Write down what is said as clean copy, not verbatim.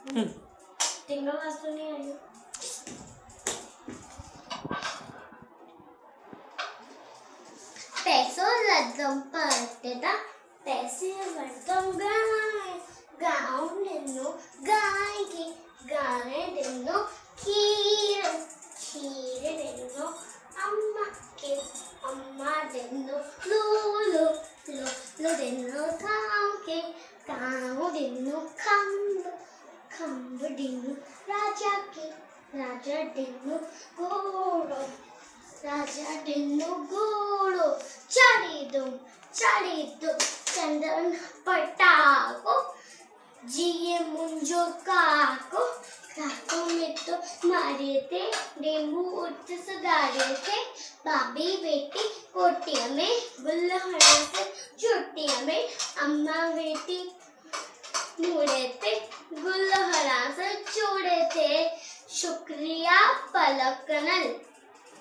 टिंगा आवाज तो नहीं आई। पैसों लदम पड़ता पैसे वर्तम गाय गाँव दिनो गाय की गाय दिनो खीर खीर दिनो अम्मा के अम्मा दिनो लो लो लो लो दिनो गाँव दिनो खम्ब खम्ब दिनो राजा दिनो घोड़ो राजा दिनो घोड़ो चढ़ी दो चंदन पटाको जिए मुंजो काको में तो मारे थे डेंगू उठ सगारे थे भाभी बेटी कोटिया में गुल्लहड़ा से चोटिया में अम्मा बेटी मुड़े थे गुल्लहड़ा से चूड़े थे शुक्रिया पलकनल।